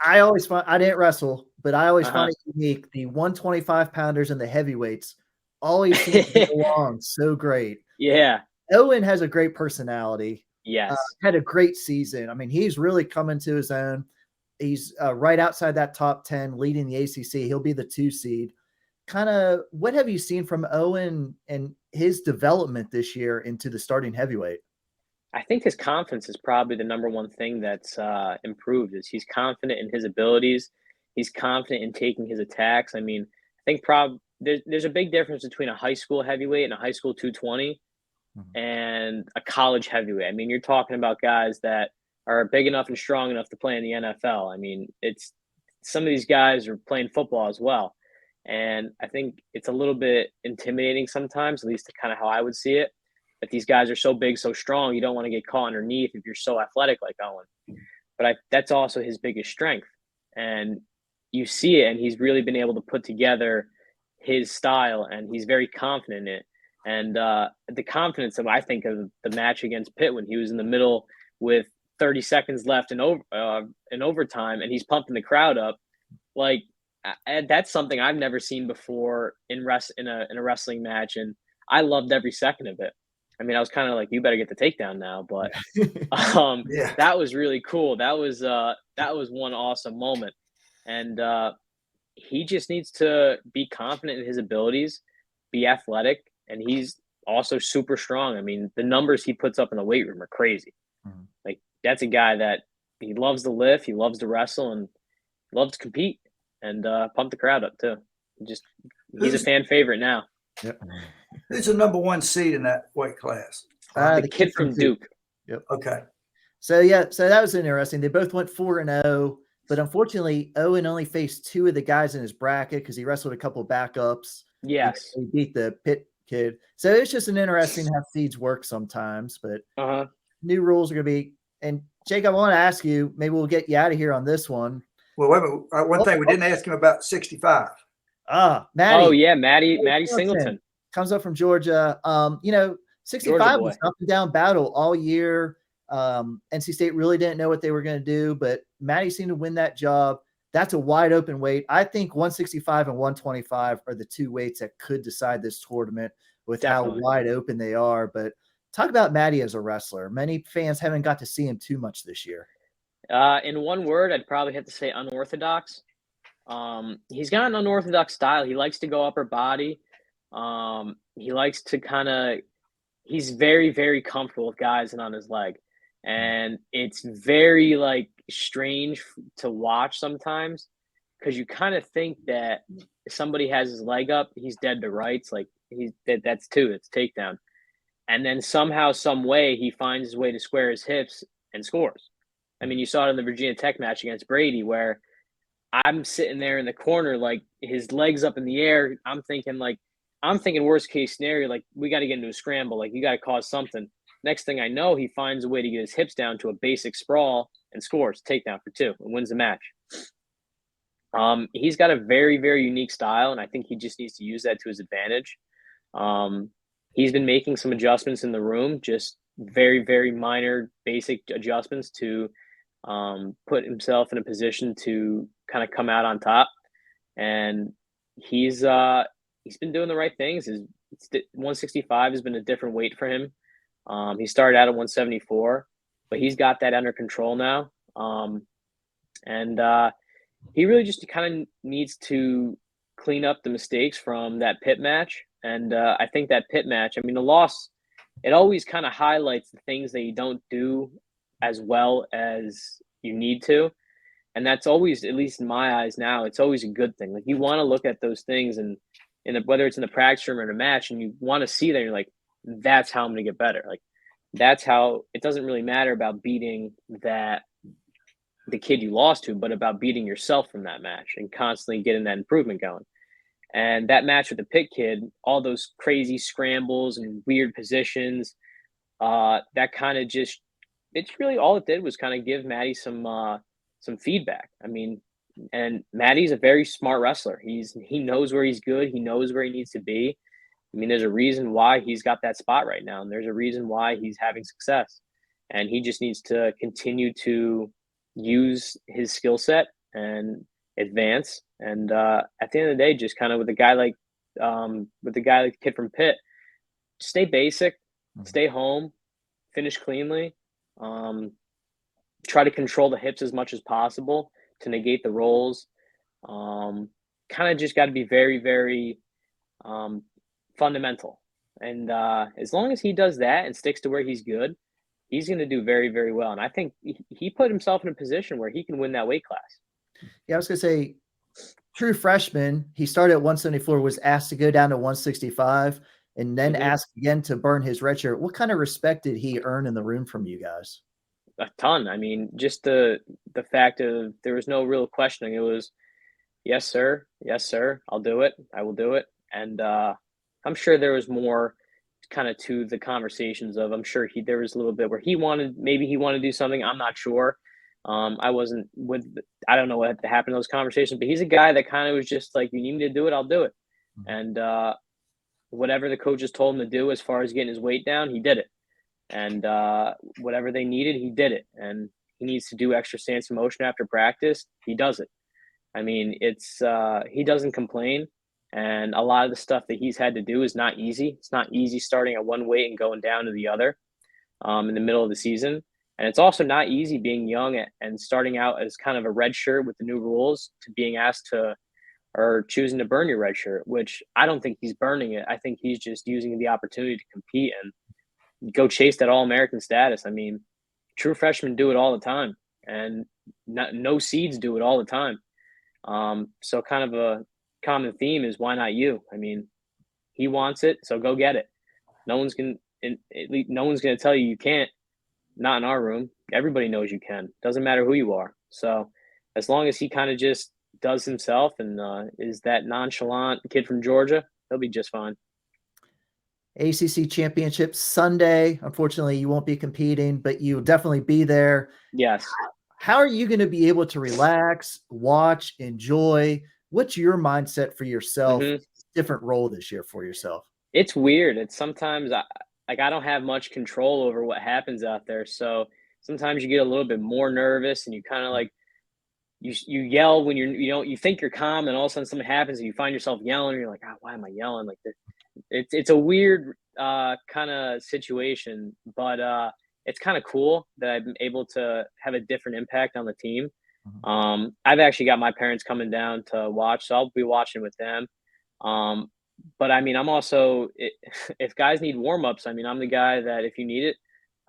I didn't wrestle, but I always find it unique. The 125 pounders and the heavyweights always seem to get along so great. Yeah. Owen has a great personality. Yes. Had a great season. I mean, he's really coming to his own. He's right outside that top 10, leading the ACC. He'll be the 2 seed. Kind of, what have you seen from Owen and his development this year into the starting heavyweight? I think his confidence is probably the number one thing that's improved. Is he's confident in his abilities. He's confident in taking his attacks. I mean, I think there's a big difference between a high school heavyweight and a high school 220 and a college heavyweight. I mean, you're talking about guys that are big enough and strong enough to play in the NFL. I mean, it's some of these guys are playing football as well. And I think it's a little bit intimidating sometimes, at least kind of how I would see it, that these guys are so big, so strong. You don't want to get caught underneath if you're so athletic like Owen. But that's also his biggest strength. And you see it, and he's really been able to put together his style, and he's very confident in it. And the confidence of, I think, of the match against Pitt when he was in the middle with 30 seconds left in overtime, and he's pumping the crowd up, like that's something I've never seen before in a wrestling match, and I loved every second of it. I mean, I was kind of like, you better get the takedown now, but that was really cool. That was one awesome moment, and he just needs to be confident in his abilities, be athletic, and he's also super strong. I mean, the numbers he puts up in the weight room are crazy. Like, that's a guy that he loves to lift, he loves to wrestle, and loves to compete and pump the crowd up too. He's a fan favorite now. Yep. Who's the number 1 seed in that weight class? The kid from Duke. Yep. Okay. So that was interesting. They both went 4-0, but unfortunately, Owen only faced 2 of the guys in his bracket because he wrestled a couple of backups. Yes. He beat the Pitt kid. So it's just an interesting how seeds work sometimes, but new rules are going to be. And Jake, I want to ask you, maybe we'll get you out of here on this one. Well, wait a minute. One thing we didn't ask him about 65. Maddie. Oh yeah, Maddie Singleton comes up from Georgia. 65 was up and down battle all year. NC State really didn't know what they were going to do, but Maddie seemed to win that job. That's a wide open weight. I think 165 and 125 are the 2 weights that could decide this tournament with how wide open they are. But talk about Maddie as a wrestler. Many fans haven't got to see him too much this year. In one word, I'd probably have to say unorthodox. He's got an unorthodox style. He likes to go upper body. He likes to he's very, very comfortable with guys and on his leg. And it's very strange to watch sometimes, because you kind of think that if somebody has his leg up, he's dead to rights. Like that's 2, it's takedown. And then somehow, some way, he finds his way to square his hips and scores. I mean, you saw it in the Virginia Tech match against Brady, where I'm sitting there in the corner, like his legs up in the air. I'm thinking worst case scenario, like we got to get into a scramble. Like you got to cause something. Next thing I know, he finds a way to get his hips down to a basic sprawl and scores takedown for 2 and wins the match. He's got a very, very unique style, and I think he just needs to use that to his advantage. He's been making some adjustments in the room, just very, very minor, basic adjustments to put himself in a position to kind of come out on top. And he's been doing the right things. 165 has been a different weight for him. He started out at 174, but he's got that under control now. And he really just kind of needs to clean up the mistakes from that Pitt match. And I think that Pitt match, I mean, the loss, it always kind of highlights the things that you don't do as well as you need to. And that's always, at least in my eyes now, it's always a good thing. Like, you want to look at those things, and whether it's in the practice room or in a match, and you want to see that, you're like, that's how I'm going to get better. Like, that's how, it doesn't really matter about beating the kid you lost to, but about beating yourself from that match and constantly getting that improvement going. And that match with the Pitt kid, all those crazy scrambles and weird positions, that kind of just, it's really all it did was kind of give Maddie some feedback. I mean, and Maddie's a very smart wrestler. He knows where he's good. He knows where he needs to be. I mean, there's a reason why he's got that spot right now, and there's a reason why he's having success. And he just needs to continue to use his skill set and advance. And at the end of the day, just kind of with a guy like the kid from Pitt, stay basic, stay home, finish cleanly, try to control the hips as much as possible to negate the rolls. Kind of just got to be very, very fundamental. And as long as he does that and sticks to where he's good, he's going to do very, very well. And I think he put himself in a position where he can win that weight class. Yeah, I was going to say, true freshman, he started at 174, was asked to go down to 165, and then asked again to burn his red shirt. What kind of respect did he earn in the room from you guys? A ton. I mean, just the fact of there was no real questioning. It was, yes, sir. Yes, sir. I'll do it. I will do it. And I'm sure there was more kind of to the conversations of, I'm sure there was a little bit where maybe he wanted to do something. I'm not sure. I don't know what happened in those conversations, but he's a guy that kind of was just like, you need me to do it, I'll do it. And whatever the coaches told him to do as far as getting his weight down, he did it. And whatever they needed, he did it. And he needs to do extra stance of motion after practice, he does it. I mean, he doesn't complain. And a lot of the stuff that he's had to do is not easy. It's not easy starting at one weight and going down to the other in the middle of the season. And it's also not easy being young and starting out as kind of a red shirt with the new rules to being asked to or choosing to burn your red shirt, which I don't think he's burning it. I think he's just using the opportunity to compete and go chase that All-American status. I mean, true freshmen do it all the time, and no seeds do it all the time. So kind of a common theme is, why not you? I mean, he wants it, so go get it. No one's going to tell you can't. Not in our room. Everybody knows you can. Doesn't matter who you are. So as long as he kind of just does himself and is that nonchalant kid from Georgia, he'll be just fine. ACC Championship Sunday. Unfortunately, you won't be competing, but you'll definitely be there. Yes. How are you going to be able to relax, watch, enjoy? What's your mindset for yourself? Different role this year for yourself? It's weird. It's sometimes I don't have much control over what happens out there. So sometimes you get a little bit more nervous and you kind of like, you yell when you think you're calm, and all of a sudden something happens and you find yourself yelling and you're like, why am I yelling like this? It's a weird kind of situation, but it's kind of cool that I'm able to have a different impact on the team. I've actually got my parents coming down to watch, so I'll be watching with them. But I mean, I'm also, if guys need warm-ups, I mean, I'm the guy that if you need it,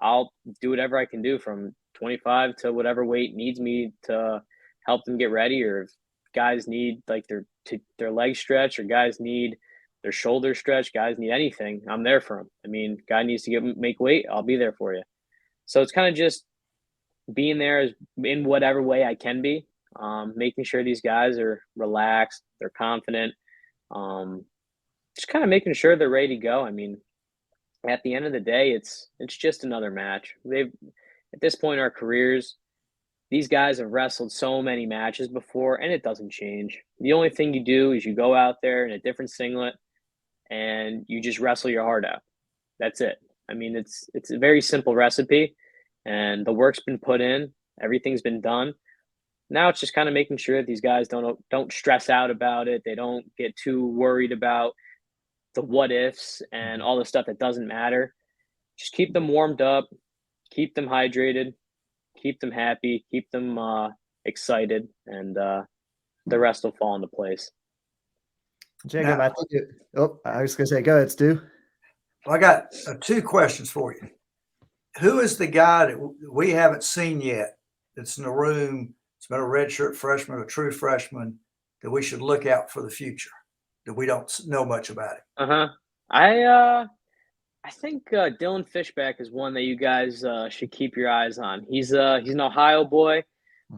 I'll do whatever I can do from 25 to whatever weight needs me to help them get ready. Or if guys need like their leg stretch, or guys need their shoulder stretch, guys need anything, I'm there for them. I mean, guy needs to make weight, I'll be there for you. So it's kind of just being there in whatever way I can be, making sure these guys are relaxed, they're confident, just kind of making sure they're ready to go. I mean, at the end of the day, it's just another match. At this point in our careers, these guys have wrestled so many matches before, and it doesn't change. The only thing you do is you go out there in a different singlet and you just wrestle your heart out. That's it. I mean, it's a very simple recipe, and the work's been put in, everything's been done. Now it's just kind of making sure that these guys don't stress out about it. They don't get too worried about the what ifs and all the stuff that doesn't matter. Just keep them warmed up, keep them hydrated, keep them happy, keep them excited, and the rest will fall into place. Jacob, now, I was going to say, go ahead, Stu. Well, I got two questions for you. Who is the guy that we haven't seen yet that's in the room, it's been a redshirt freshman, a true freshman, that we should look out for the future, that we don't know much about it? I think Dylan Fishback is one that you guys should keep your eyes on. He's an Ohio boy.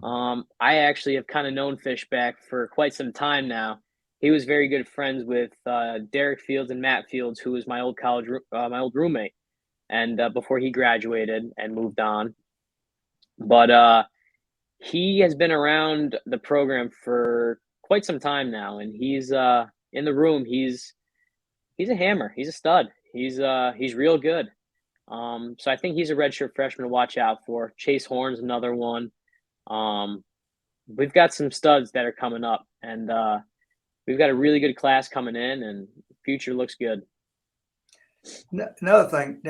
I actually have kind of known Fishback for quite some time now. he was very good friends with Derek Fields and Matt Fields, who was my old my old roommate, and before he graduated and moved on. But he has been around the program for quite some time now, and he's in the room. He's a hammer. He's a stud. He's real good. So I think he's a redshirt freshman to watch out for. Chase Horn's another one. We've got some studs that are coming up, and we've got a really good class coming in, and the future looks good. Another thing,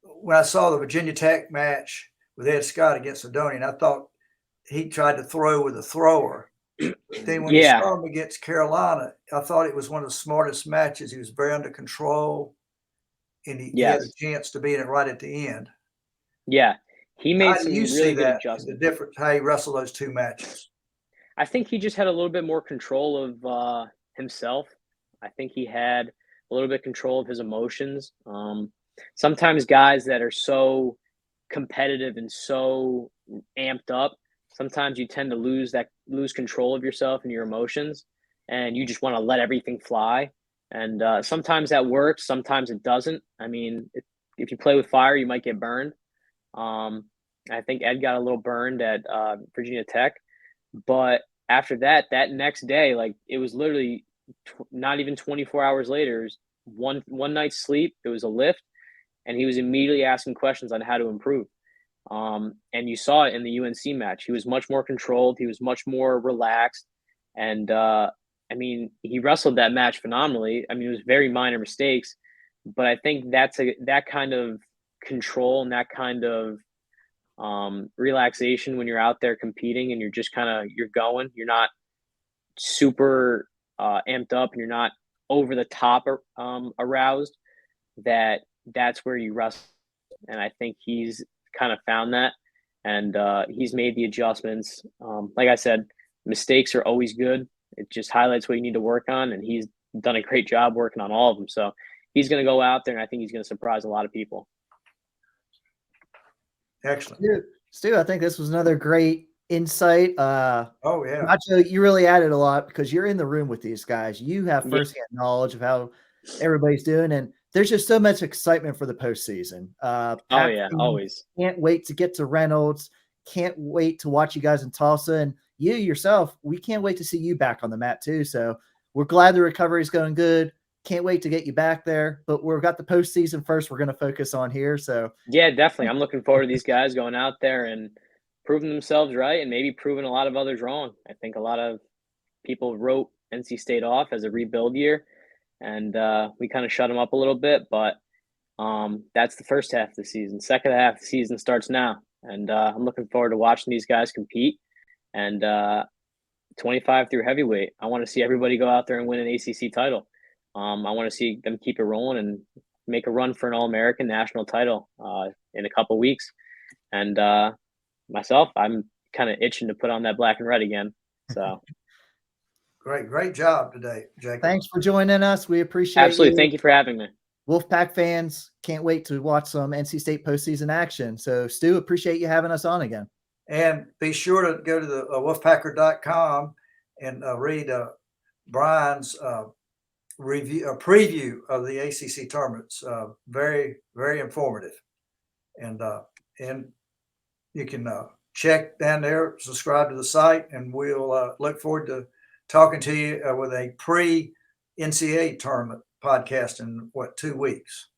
when I saw the Virginia Tech match with Ed Scott against Adonian, I thought he tried to throw with a thrower. Then when he saw him against Carolina, I thought it was one of the smartest matches. He was very under control, and he had a chance to be in it right at the end. Yeah, he made some really good adjustments. The difference, how he wrestled those two matches. I think he just had a little bit more control of himself. I think he had a little bit of control of his emotions. Sometimes guys that are so competitive and so amped up, sometimes you tend to lose control of yourself and your emotions, and you just want to let everything fly. And sometimes that works, sometimes it doesn't. I mean, if you play with fire, you might get burned. I think Ed got a little burned at Virginia Tech, but after that next day, like, it was literally not even 24 hours later, it was one night's sleep. It was a lift, and he was immediately asking questions on how to improve. And you saw it in the UNC match. He was much more controlled. He was much more relaxed. And, I mean, he wrestled that match phenomenally. I mean, it was very minor mistakes, but I think that kind of control and that kind of relaxation when you're out there competing and you're just you're going, you're not super amped up and you're not over the top aroused, that's where you wrestle. And I think he's kind of found that, and he's made the adjustments. Like I said, mistakes are always good. It just highlights what you need to work on, and he's done a great job working on all of them. So he's going to go out there, and I think he's going to surprise a lot of people. Excellent. Stu, I think this was another great insight. Oh, yeah. Nacho, you really added a lot because you're in the room with these guys. You have firsthand knowledge of how everybody's doing, and there's just so much excitement for the postseason. Always. Can't wait to get to Reynolds. Can't wait to watch you guys in Tulsa. And you yourself, we can't wait to see you back on the mat too. So we're glad the recovery is going good. Can't wait to get you back there. But we've got the postseason first we're going to focus on here. So yeah, definitely. I'm looking forward to these guys going out there and proving themselves right and maybe proving a lot of others wrong. I think a lot of people wrote NC State off as a rebuild year, and we kind of shut them up a little bit. But that's the first half of the season. Second half of the season starts now, and I'm looking forward to watching these guys compete. And 25 through heavyweight, I want to see everybody go out there and win an ACC title. I want to see them keep it rolling and make a run for an All-American national title in a couple weeks. And myself, I'm kind of itching to put on that black and red again. So great job today, Jacob. Thanks for joining us. We appreciate Absolutely. Thank you for having me. Wolfpack fans, can't wait to watch some NC State postseason action. So, Stu, appreciate you having us on again. And be sure to go to the wolfpacker.com and read Brian's preview of the ACC tournaments. Very, very informative. And you can check down there, subscribe to the site, and we'll look forward to talking to you with a pre-NCAA tournament podcast in 2 weeks.